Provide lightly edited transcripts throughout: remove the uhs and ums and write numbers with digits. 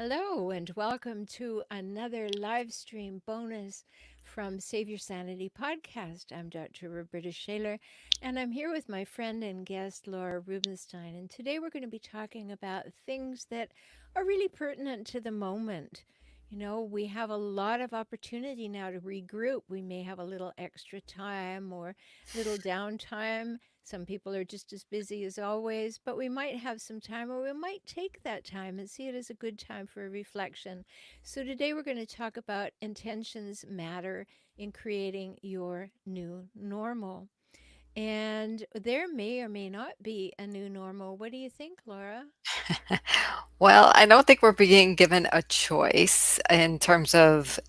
Hello, and welcome to another live stream bonus from Save Your Sanity podcast. I'm Dr. Rhoberta Shaler, and I'm here with my friend and guest, Laura Rubinstein. And today we're going to be talking about things that are really pertinent to the moment. We have a lot of opportunity now to regroup. We may have a little extra time or little downtime. Some people are just as busy as always, but we might have some time, or we might take that time and see it as a good time for reflection. So, today we're going to talk about intentions matter in creating your new normal. And there may or may not be a new normal. What do you think, Laura? Well, I don't think we're being given a choice in terms of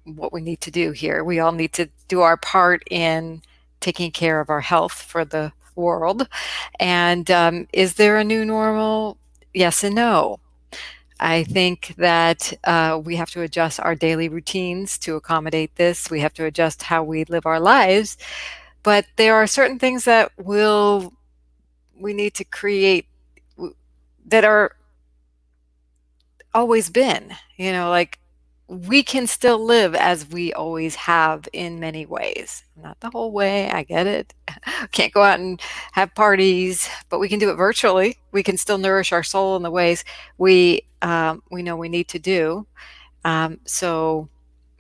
what we need to do here. We all need to do our part in taking care of our health for the world. And is there a new normal? Yes and no. I think that we have to adjust our daily routines to accommodate this. We have to adjust how we live our lives. But there are certain things that we need to create that are always been, like we can still live as we always have in many ways. Not the whole way, I get it. Can't go out and have parties, but we can do it virtually. We can still nourish our soul in the ways we know we need to do. So,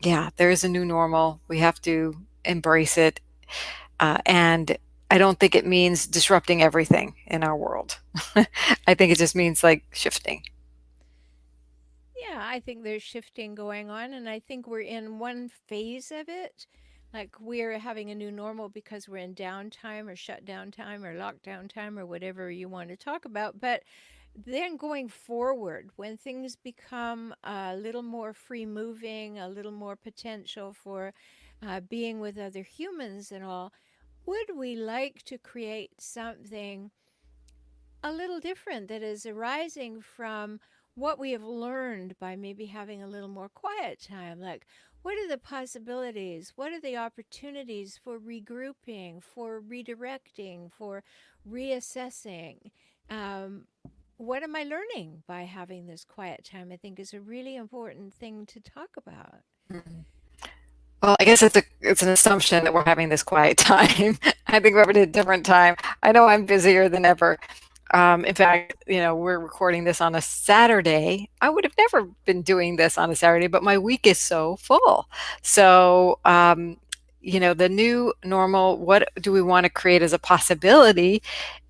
yeah, there is a new normal. We have to embrace it, and I don't think it means disrupting everything in our world. I think it just means like shifting. Yeah, I think there's shifting going on, and I think we're in one phase of it. Like we're having a new normal because we're in downtime or shutdown time or lockdown time or whatever you want to talk about. But then going forward, when things become a little more free moving, a little more potential for being with other humans and all, would we like to create something a little different that is arising from what we have learned by maybe having a little more quiet time? Like, what are the possibilities? What are the opportunities for regrouping, for redirecting, for reassessing? Um, what am I learning by having this quiet time? I think is a really important thing to talk about. Mhm. Well, I guess it's an assumption that we're having this quiet time. I think we're having a different time. I know I'm busier than ever. In fact, we're recording this on a Saturday. I would have never been doing this on a Saturday, but my week is so full. So, the new normal, what do we want to create as a possibility?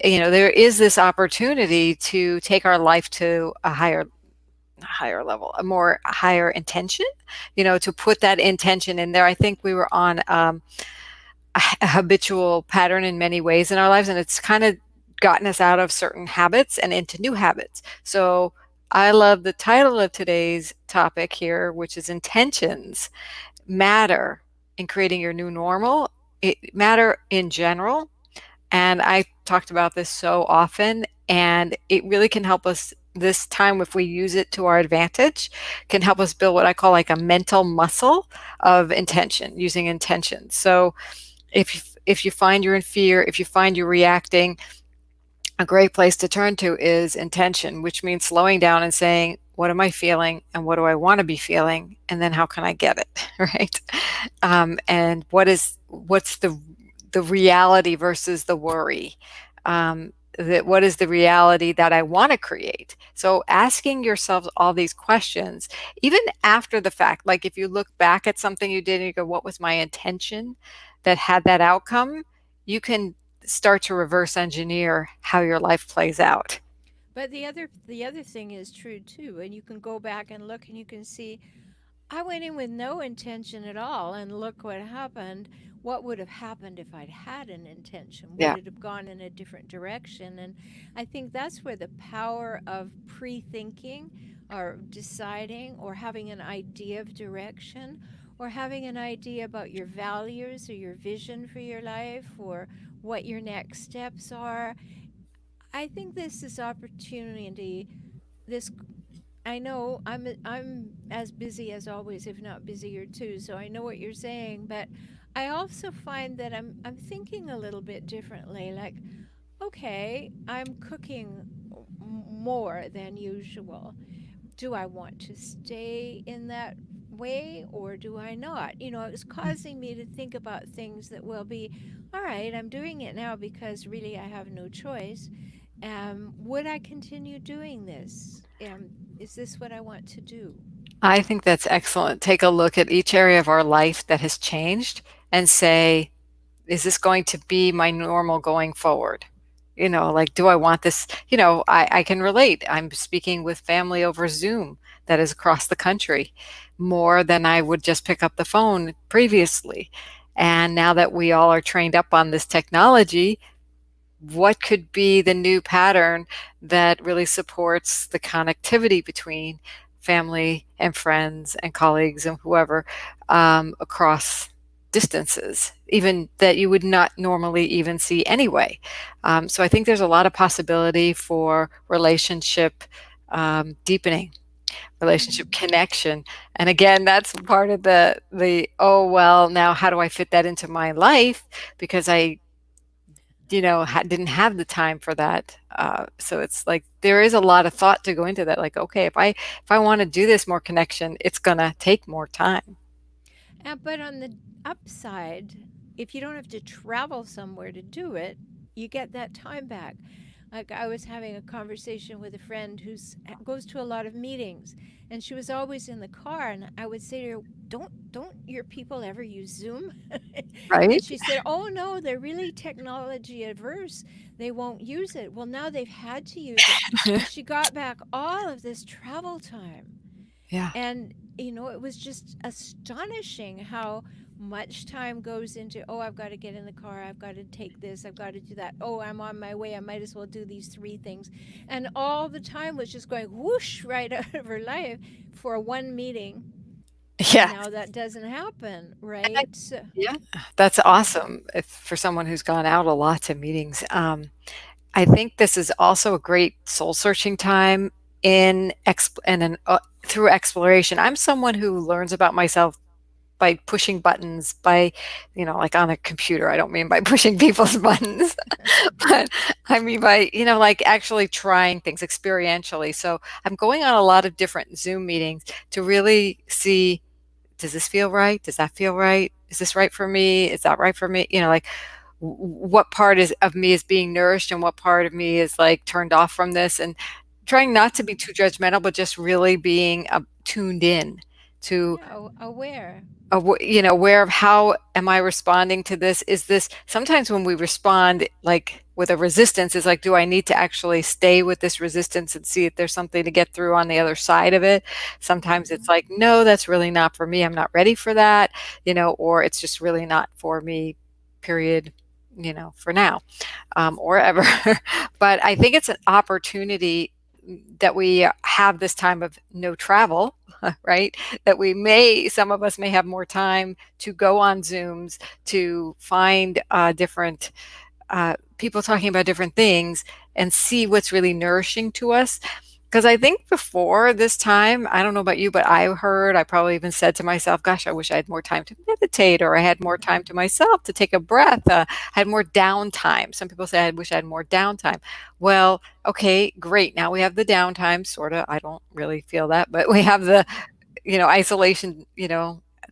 There is this opportunity to take our life to a higher level, a more higher intention, to put that intention in there. I think we were on a habitual pattern in many ways in our lives, and it's kind of gotten us out of certain habits and into new habits. So I love the title of today's topic here, which is intentions matter in creating your new normal. It matter in general, and I talked about this so often, and it really can help us this time if we use it to our advantage, can help us build what I call like a mental muscle of intention, using intention. So if you find you're in fear, if you find you're reacting, a great place to turn to is intention, which means slowing down and saying, what am I feeling and what do I want to be feeling? And then how can I get it? Right. And what's the reality versus the worry? That what is the reality that I want to create? So asking yourselves all these questions, even after the fact, like if you look back at something you did and you go, what was my intention that had that outcome? You can start to reverse engineer how your life plays out. But the other thing is true too, and you can go back and look and you can see I went in with no intention at all, and look what happened. What would have happened if I'd had an intention? Would Yeah. it have gone in a different direction? And I think that's where the power of pre thinking or deciding or having an idea of direction or having an idea about your values or your vision for your life or what your next steps are. I think this is opportunity. This I know I'm as busy as always, if not busier too. So I know what you're saying, but I also find that I'm thinking a little bit differently. Like, okay, I'm cooking more than usual, do I want to stay in that way or do I not? It was causing me to think about things that will be, all right, I'm doing it now because really I have no choice. Would I continue doing this? Is this what I want to do? I think that's excellent. Take a look at each area of our life that has changed and say, is this going to be my normal going forward? Like, do I want this? I can relate. I'm speaking with family over Zoom that is across the country more than I would just pick up the phone previously. And now that we all are trained up on this technology, what could be the new pattern that really supports the connectivity between family and friends and colleagues and whoever across distances, even that you would not normally even see anyway. So I think there's a lot of possibility for relationship deepening, relationship Mm. connection. And again, that's part of the oh well, now how do I fit that into my life? Because I didn't have the time for that. So it's like there is a lot of thought to go into that. Like, okay, if I want to do this more connection, it's gonna take more time. But on the upside, if you don't have to travel somewhere to do it, you get that time back. Like I was having a conversation with a friend who's goes to a lot of meetings, and she was always in the car, and I would say to her, "Don't your people ever use Zoom?" And Right? she said, "Oh no, they're really technology averse. They won't use it." Well, now they've had to use it, and she got back all of this travel time. Yeah. And, it was just astonishing how much time goes into, oh, I've got to get in the car. I've got to take this. I've got to do that. Oh, I'm on my way. I might as well do these three things. And all the time was just going whoosh right out of her life for one meeting. And Yeah. now that doesn't happen, And I, right? So, yeah, that's mhm. awesome if, for someone who's gone out a lot to meetings. I think this is also a great soul searching time in through exploration. I'm someone who learns about myself by pushing buttons, by like on a computer. I don't mean by pushing people's buttons, but I mean by like actually trying things experientially. So I'm going on a lot of different Zoom meetings to really see, does this feel right? Does that feel right? Is this right for me? Is that right for me? Like what part is of me is being nourished and what part of me is like turned off from this, and trying not to be Mhm. too judgmental, but just really being tuned in to Yeah, aware. aware of how am I responding to this. Is this sometimes when we respond like with a resistance, is like, do I need to actually stay with this resistance and see if there's something to get through on the other side of it? Sometimes it's Hmm. like, no, that's really not for me, I'm not ready for that, or it's just really not for me, period, for now, or ever. But I think it's an opportunity that we have this time of no travel, right? That some of us may have more time to go on Zooms, to find different people talking about different things and see what's really nourishing to us. Because I think before this time, I don't know about you, but I probably even said to myself, gosh, I wish I had more time to meditate, or I had more time to myself to take a breath. I had more downtime. Some people say, I wish I had more downtime. Well, okay, great. Now we have the downtime, sort of. I don't really feel that, but we have the isolation,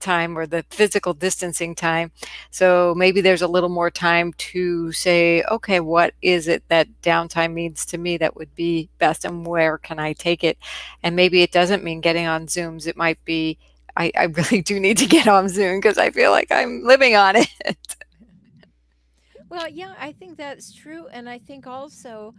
time, or the physical distancing time. So maybe there's a little more time to say, okay, what is it that downtime means to me that would be best, and where can I take it? And maybe it doesn't mean getting on Zooms. It might be, I really do need to get on Zoom because I feel like I'm living on it. Well, yeah, I think that's true. And I think also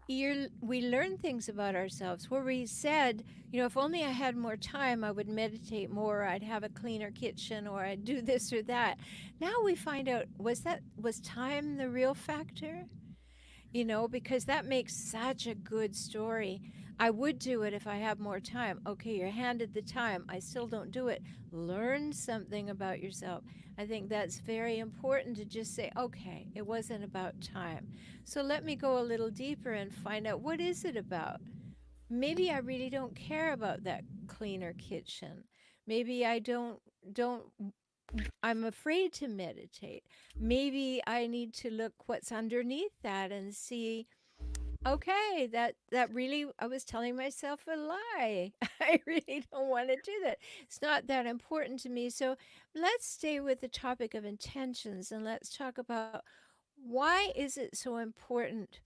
we learn things about ourselves where we said, if only I had more time, I would meditate more, I'd have a cleaner kitchen, or I'd do this or that. Now we find out, was time the real factor? Because that makes such a good story. I would do it if I had more time. Okay, you're handed the time. I still don't do it. Learn something about yourself. I think that's very important to just say, okay, it wasn't about time. So let me go a little deeper and find out, what is it about? Maybe I really don't care about that cleaner kitchen. Maybe I don't I'm afraid to meditate. Maybe I need to look what's underneath that and see, Okay, that really, I was telling myself a lie. I really don't want to do that. It's not that important to me. So let's stay with the topic of intentions and let's talk about why is it so important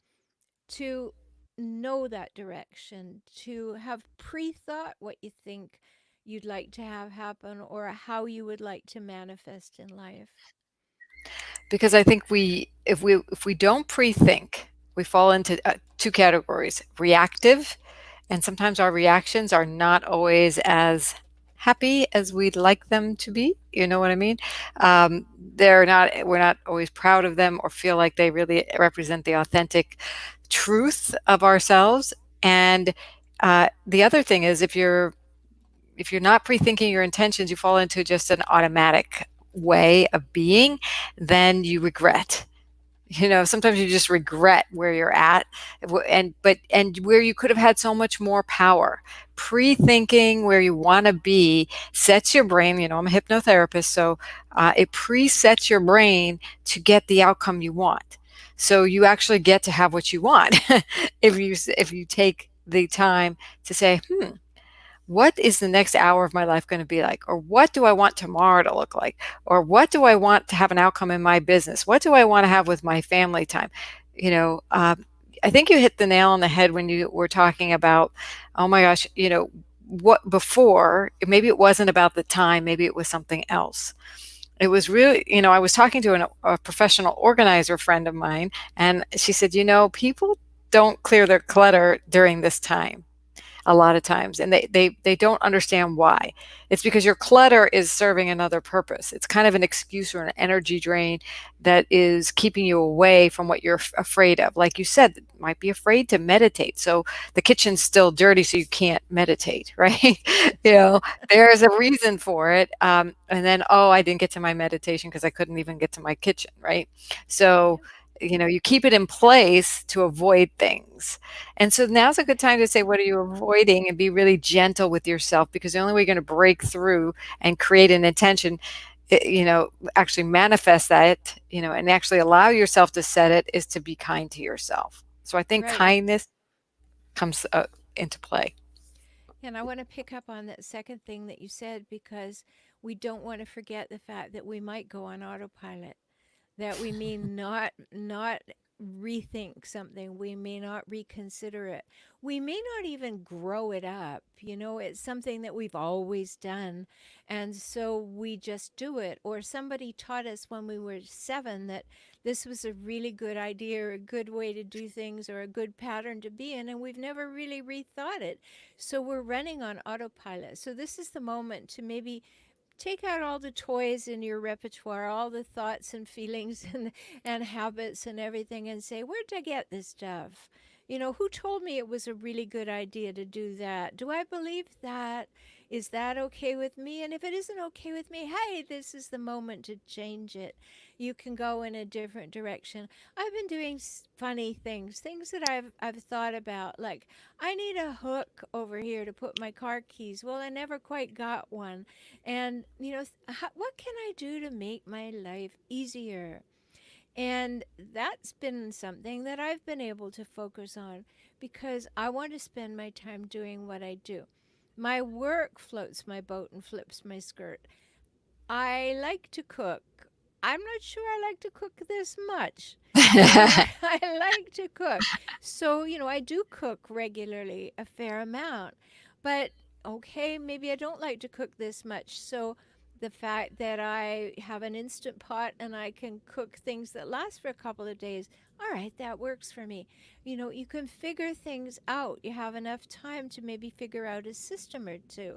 to know that direction, to have pre-thought what you think you'd like to have happen or how you would like to manifest in life. Because I think if we don't pre-think, we fall into two categories: reactive, and sometimes our reactions are not always as happy as we'd like them to be. You know what I mean? They're not. We're not always proud of them or feel like they really represent the authentic truth of ourselves. And the other thing is, if you're not pre-thinking your intentions, you fall into just an automatic way of being, then you regret. Sometimes you just regret where you're at, and where you could have had so much more power. Pre-thinking where you want to be sets your brain. I'm a hypnotherapist, so it presets your brain to get the outcome you want. So you actually get to have what you want if you take the time to say, what is the next hour of my life going to be like? Or what do I want tomorrow to look like? Or what do I want to have an outcome in my business? What do I want to have with my family time? You know, um, I think you hit the nail on the head when you were talking about, oh my gosh, what before, maybe it wasn't about the time, maybe it was something else. It was really, I was talking to a professional organizer friend of mine, and she said, people don't clear their clutter during this time a lot of times, and they don't understand why. It's because your clutter is serving another purpose. It's kind of an excuse or an energy drain that is keeping you away from what you're afraid of. Like you said, might be afraid to meditate, so the kitchen's still dirty so you can't meditate, right? you know there's a reason for it. And then, oh, I didn't get to my meditation because I couldn't even get to my kitchen, right? So Yep. you keep it in place to avoid things. And so now's a good time to say, what are you avoiding? And be really gentle with yourself, because the only way you're going to break through and create an intention, actually manifest that, and actually allow yourself to set it, is to be kind to yourself. So I think Right. kindness comes into play. And I want to pick up on that second thing that you said because we don't want to forget the fact that we might go on autopilot, that we may not rethink something, we may not reconsider it, we may not even grow it up. It's something that we've always done, and so we just do it. Or somebody taught us when we were 7 that this was a really good idea or a good way to do things or a good pattern to be in, and we've never really rethought it. So we're running on autopilot. So this is the moment to maybe take out all the toys in your repertoire, all the thoughts and feelings and habits and everything, and say, where'd I get this stuff? Who told me it was a really good idea to do that? Do I believe that? Is that okay with me? And if it isn't okay with me, hey, this is the moment to change it. You can go in a different direction. I've been doing funny things that I've thought about, like I need a hook over here to put my car keys. Well, I never quite got one. And, what can I do to make my life easier? And that's been something that I've been able to focus on because I want to spend my time doing what I do. My work floats my boat and flips my skirt. I like to cook. I'm not sure I like to cook this much, but I like to cook. So, I do cook regularly, a fair amount. But okay, maybe I don't like to cook this much. So, the fact that I have an instant pot and I can cook things that last for a couple of days, all right, that works for me. You can figure things out. You have enough time to maybe figure out a system or two,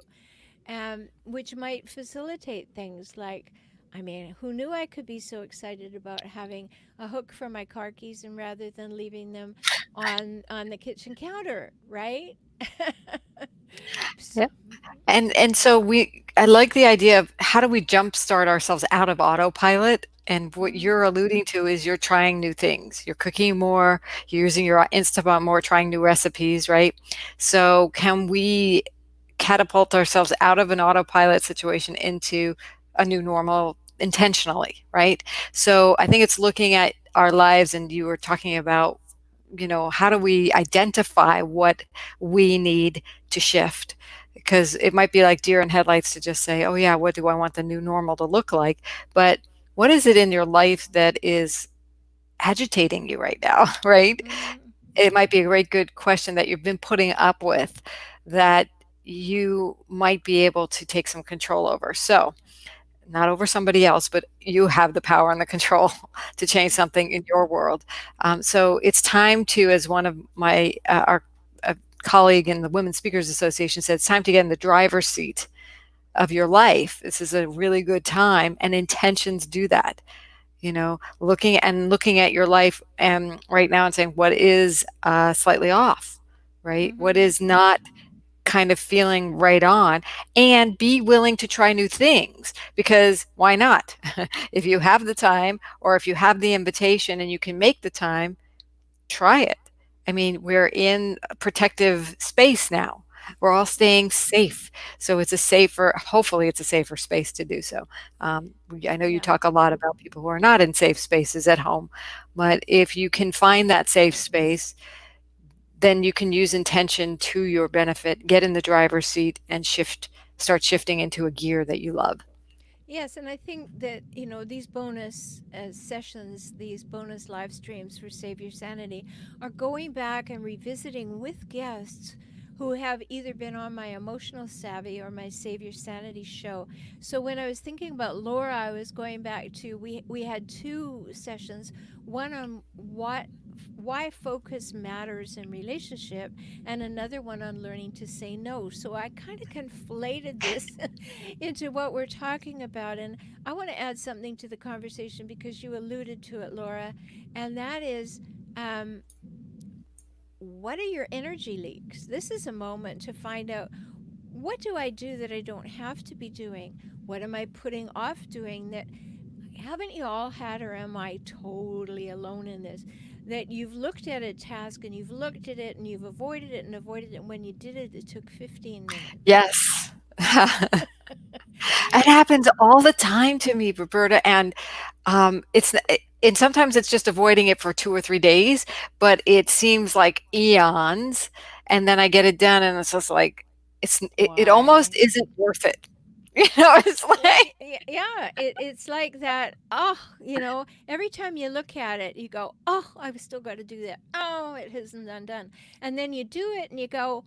which might facilitate things like, I mean, who knew I could be so excited about having a hook for my car keys and rather than leaving them on the kitchen counter, right? Yeah. And so I like the idea of, how do we jumpstart ourselves out of autopilot? And what Mm-hmm. you're alluding to is you're trying new things. You're cooking more, you're using your Instapot more, trying new recipes, right? So can we catapult ourselves out of an autopilot situation into a new normal intentionally, right? So I think it's looking at our lives, and you were talking about how do we identify what we need to shift? Because it might be like deer in headlights to just say, oh yeah, what do I want the new normal to look like? But what is it in your life that is agitating you right now, right? Mm-hmm. It might be a great good question that you've been putting up with that you might be able to take some control over. So, not over somebody else, but you have the power and the control to change Mm-hmm. something in your world. So it's time to, as one of my our colleague in the Women Speakers Association said, it's time to get in the driver's seat of your life. This is a really good time, and intentions do that. Looking at your life and right now and saying what is slightly off, right? What Mm-hmm. is not kind of feeling right on, and be willing to try new things, because why not? If you have the time, or if you have the invitation and you can make the time, try it. I mean, we're in a protective space now. We're all staying safe. So it's a safer, hopefully, it's a safer space to do so. I know you Yeah. talk a lot about people who are not in safe spaces at home, but if you can find that safe space, then you can use intention to your benefit, get in the driver's seat and start shifting into a gear that you love. Yes, and I think that, these bonus sessions, these bonus live streams for Save Your Sanity are going back and revisiting with guests who have either been on my Emotional Savvy or my Save Your Sanity show. So when I was thinking about Laura, I was going back to we had two sessions, one on why focus matters in relationship, and another one on learning to say no. So I kind of conflated this into what we're talking about. And I want to add something to the conversation because you alluded to it, Laura, and that is, um, what are your energy leaks? This is a moment to find out, what do I do that I don't have to be doing? What am I putting off doing that? Haven't you all had, or am I totally alone in this? That you've looked at a task and you've looked at it and you've avoided it and avoided it. And when you did it, it took 15 minutes. Yes. It happens all the time to me, Roberta, and and sometimes it's just avoiding it for 2 or 3 days, but it seems like eons, and then I get it done, and it's just like it almost Why? isn't worth it. It's like, Yeah, it's like that. Oh, every time you look at it, you go, oh, I've still got to do that. Oh, it hasn't undone. And then you do it and you go,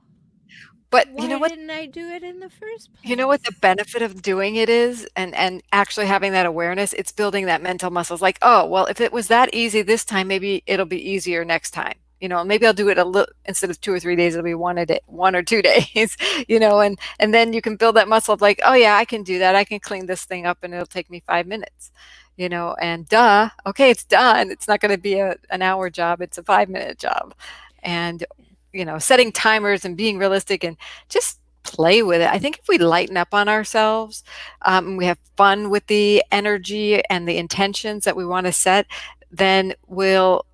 but you know why what? didn't I do it in the first You know what the place? benefit of doing it is, and actually having that awareness, it's building that mental muscles. Like, oh, well, if it was that easy this time, maybe it'll be easier next time. Maybe I'll do it a little instead of 2 or 3 days, it'll be 1 a day, 1 or 2 days, and then you can build that muscle of like, oh yeah, I can do that. I can clean this thing up and it'll take me 5 minutes. And duh, okay, it's done. It's not going to be an hour job, it's a 5 minute job. And setting timers and being realistic and just play with it. I think if we lighten up on ourselves, and we have fun with the energy and the intentions that we want to set, then we'll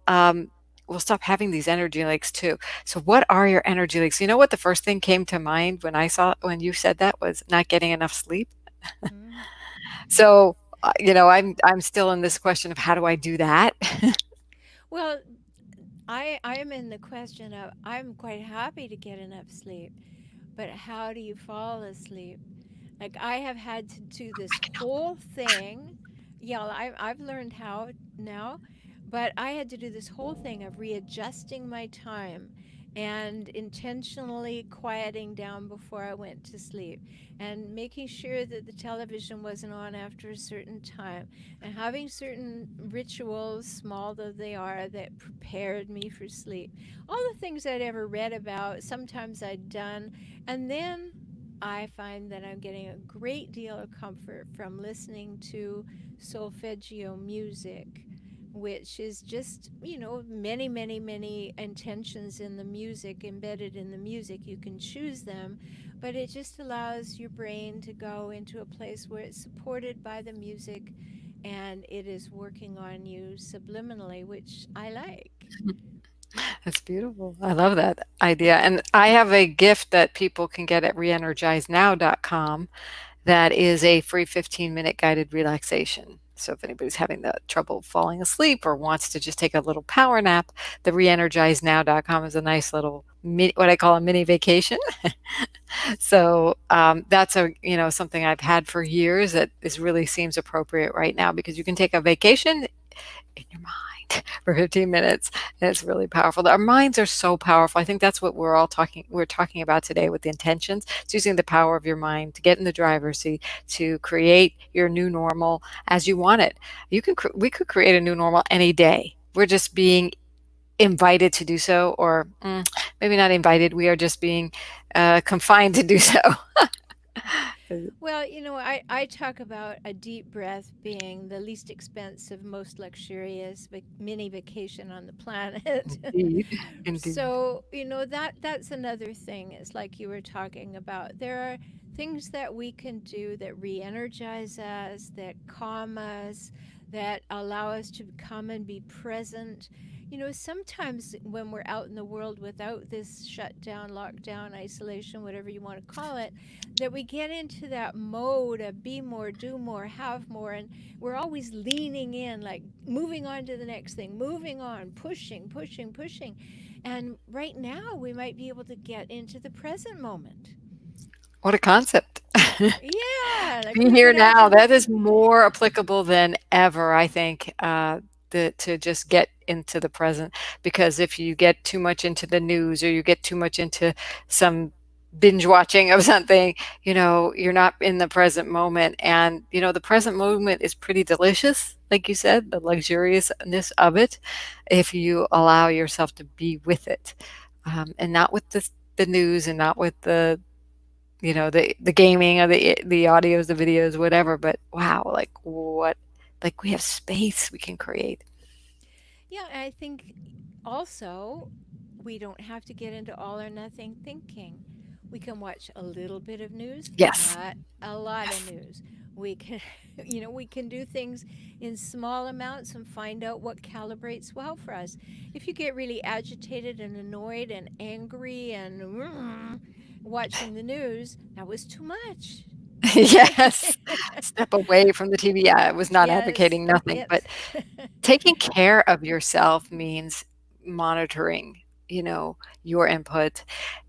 stop having these energy leaks too. So what are your energy leaks? You know what the first thing came to mind when you said that was not getting enough sleep. Mm. So I'm still in this question of how do I do that? Well, I am in the question of, I'm quite happy to get enough sleep, but how do you fall asleep? Like, I have had to do this whole thing. Yeah, I've learned how now, but I had to do this whole thing of readjusting my time and intentionally quieting down before I went to sleep and making sure that the television wasn't on after a certain time and having certain rituals, small though they are, that prepared me for sleep. All the things I'd ever read about, sometimes I'd done, and then I find that I'm getting a great deal of comfort from listening to solfeggio music, which is just, many, many, many intentions in the music, embedded in the music. You can choose them, but it just allows your brain to go into a place where it's supported by the music and it is working on you subliminally, which I like. That's beautiful. I love that idea. And I have a gift that people can get at reenergizenow.com that is a free 15-minute guided relaxation. So if anybody's having the trouble falling asleep or wants to just take a little power nap, the reenergizenow.com is a nice little mini, what I call a mini vacation. So that's a something I've had for years that is really seems appropriate right now because you can take a vacation in your mind for 15 minutes and it's really powerful. Our minds are so powerful. I think that's what we're talking about today with the intentions. It's using the power of your mind to get in the driver's seat to create your new normal as you want it. We could create a new normal any day. We're just being invited to do so, or maybe not invited, we are just being confined to do so. Well, I talk about a deep breath being the least expensive, most luxurious mini vacation on the planet. Indeed, indeed. So, that's another thing. It's like you were talking about. There are things that we can do that re-energize us, that calm us, that allow us to come and be present. Sometimes when we're out in the world without this shutdown, lockdown, isolation, whatever you want to call it, that we get into that mode of be more, do more, have more, and we're always leaning in, like moving on to the next thing, moving on, pushing, pushing, pushing. And right now, we might be able to get into the present moment. What a concept. Yeah, like Be we here get out now. to the That is more applicable than ever, I think, to just get into the present. Because if you get too much into the news or you get too much into some binge watching of something, you're not in the present moment. And, the present moment is pretty delicious, like you said, the luxuriousness of it, if you allow yourself to be with it, and not with the news and not with the gaming or the audios, the videos, whatever. But wow, like what, like we have space we can create. Yeah, and I think also we don't have to get into all or nothing thinking. We can watch a little bit of news, Yes. not a lot of Yes. news. We can, we can do things in small amounts and find out what calibrates well for us. If you get really agitated and annoyed and angry and watching the news, that was too much. Yes. Step away from the TV. I was not Yes, advocating nothing, it. but taking care of yourself means monitoring, your input.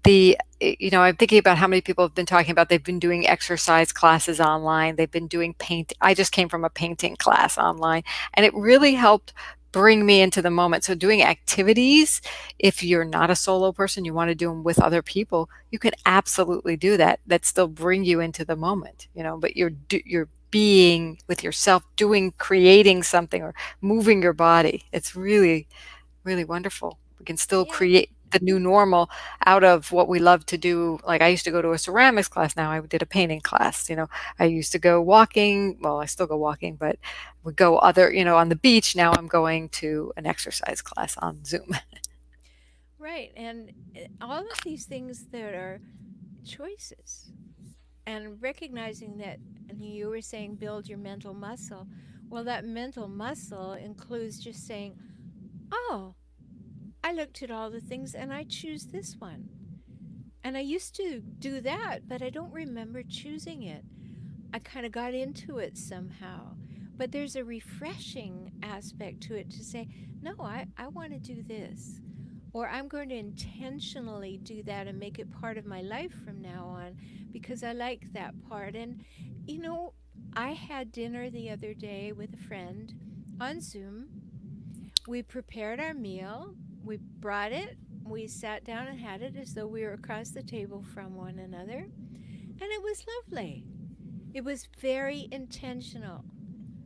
I'm thinking about how many people have been talking about they've been doing exercise classes online. They've been doing paint. I just came from a painting class online, and it really helped bring me into the moment. So doing activities, if you're not a solo person, you want to do them with other people, you can absolutely do that. That still bring you into the moment, but you're being with yourself, doing, creating something, or moving your body. It's really, really wonderful. We can still Yeah. create the new normal out of what we love to do. Like I used to go to a ceramics class. Now I did a painting class. I used to go walking. Well, I still go walking, but we go on the beach. Now I'm going to an exercise class on Zoom. Right. And all of these things that are choices and recognizing that you were saying build your mental muscle. Well, that mental muscle includes just saying, oh, I looked at all the things and I choose this one. And I used to do that, but I don't remember choosing it. I kind of got into it somehow. But there's a refreshing aspect to it to say, no, I want to do this. Or I'm going to intentionally do that and make it part of my life from now on because I like that part. And, you know, I had dinner the other day with a friend on Zoom. We prepared our meal, we brought it, we sat down and had it as though we were across the table from one another. And it was lovely. It was very intentional.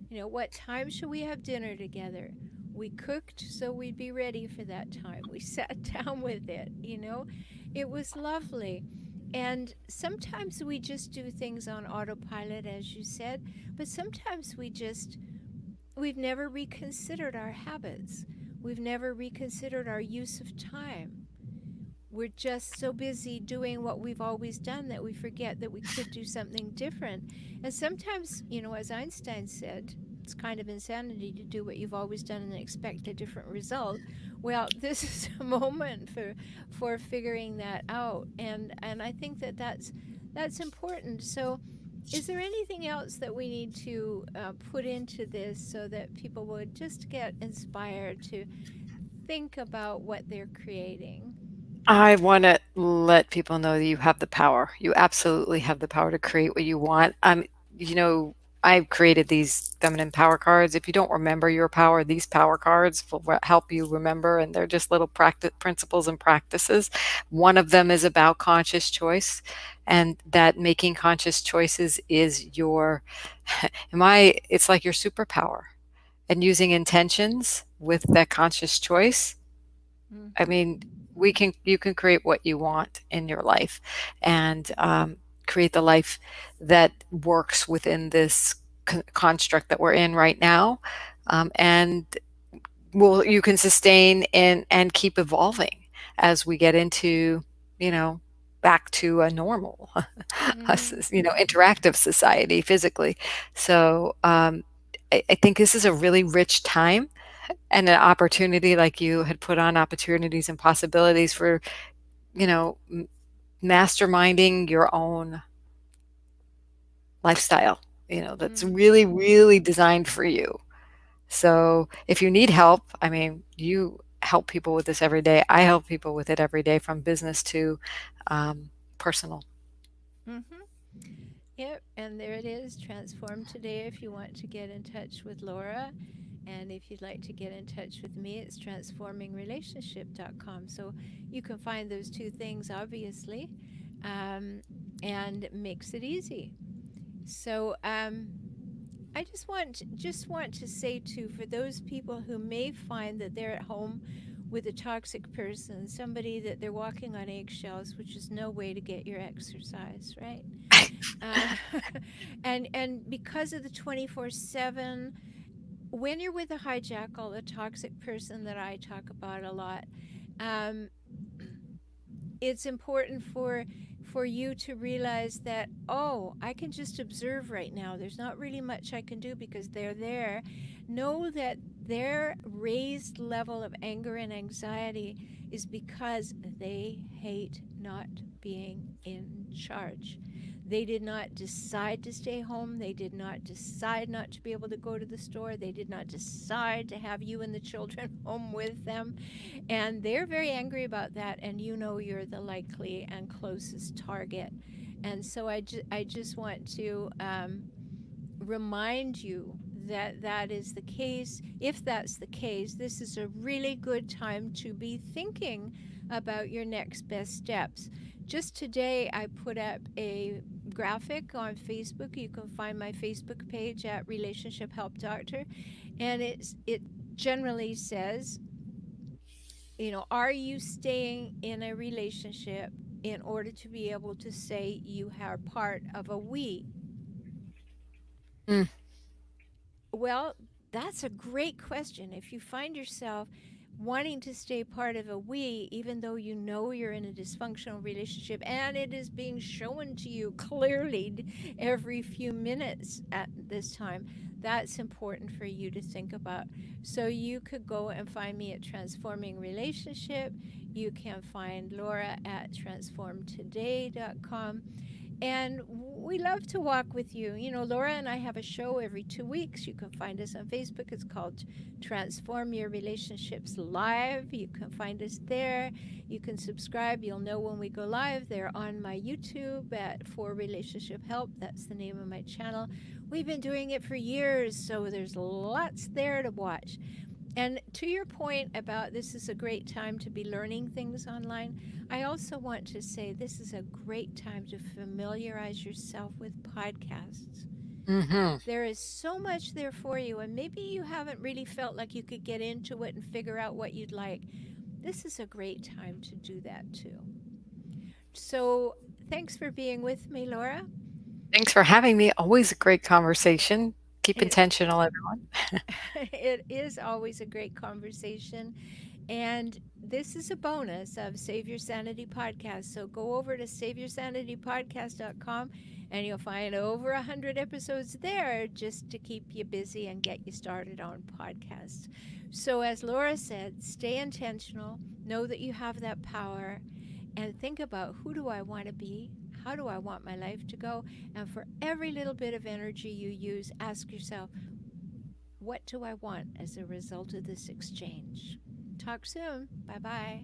What time should we have dinner together? We cooked so we'd be ready for that time. We sat down with it. It was lovely. And sometimes we just do things on autopilot, as you said, but sometimes we've never reconsidered our habits. We've never reconsidered our use of time. We're just so busy doing what we've always done that we forget that we could do something different. And sometimes, as Einstein said, it's kind of insanity to do what you've always done and expect a different result. Well, this is a moment for figuring that out, and I think that that's important. So Is there anything else that we need to put into this so that people would just get inspired to think about what they're creating? I want to let people know that you have the power. You absolutely have the power to create what you want. You know, I've created these feminine power cards. If you don't remember your power, these power cards will help you remember, and they're just little practice principles and practices. One of them is about conscious choice, and that making conscious choices is your, it's like your superpower. And using intentions with that conscious choice, I Mm-hmm. mean, you can create what you want in your life, and create the life that works within this construct that we're in right now, and will you can sustain and keep evolving as we get into, you know, back to a normal, Mm-hmm. interactive society physically. So I think this is a really rich time and an opportunity, like you had put on opportunities and possibilities for, you know, masterminding your own lifestyle, that's Mm-hmm. really, really designed for you. So if you need help, I mean, you help people with this every day. I help people with it every day, from business to personal. Mm-hmm. Yep, and there it is. Transform today if you want to get in touch with Laura. And if you'd like to get in touch with me, it's transformingrelationship.com. So you can find those two things, obviously, um, and it makes it easy. So I just want to say too, for those people who may find that they're at home with a toxic person, somebody that they're walking on eggshells, which is no way to get your exercise, right? Uh, and because of the 24/7, when you're with a hijackal, a toxic person that I talk about a lot, um, it's important for you to realize that, oh, I can just observe right now. There's not really much I can do because they're there. Know that their raised level of anger and anxiety is because they hate not being in charge. They did not decide to stay home. They did not decide not to be able to go to the store. They did not decide to have you and the children home with them. And they're very angry about that. And you know you're the likely and closest target. And so I just want to remind you that that is the case. If that's the case, this is a really good time to be thinking about your next best steps. Just today, I put up a graphic on Facebook. You can find my Facebook page at Relationship Help Doctor, and it generally says, are you staying in a relationship in order to be able to say you are part of a we? Mm, Well, that's a great question. If you find yourself wanting to stay part of a we, even though you know you're in a dysfunctional relationship and it is being shown to you clearly every few minutes at this time, that's important for you to think about. So you could go and find me at Transforming Relationship. You can find Laura at transformtoday.com. And we love to walk with you. Laura and I have a show every 2 weeks. You can find us on Facebook. It's called Transform Your Relationships Live. You can find us there. You can subscribe. You'll know when we go live. They're on my YouTube at For Relationship Help. That's the name of my channel. We've been doing it for years, so there's lots there to watch. And to your point about this is a great time to be learning things online, I also want to say this is a great time to familiarize yourself with podcasts. hmm There is so much there for you, and maybe you haven't really felt like you could get into it and figure out what you'd like. This is a great time to do that too. So, thanks for being with me, Laura. Thanks for having me. Always a great conversation. Keep It's intentional, everyone. it is always a great conversation. And this is a bonus of Save Your Sanity Podcast. So go over to saveyoursanitypodcast.com and you'll find over 100 episodes there just to keep you busy and get you started on podcasts. So, as Laura said, stay intentional, know that you have that power, and think about, who do I want to be? How do I want my life to go? And for every little bit of energy you use, ask yourself, what do I want as a result of this exchange? Talk soon. Bye bye.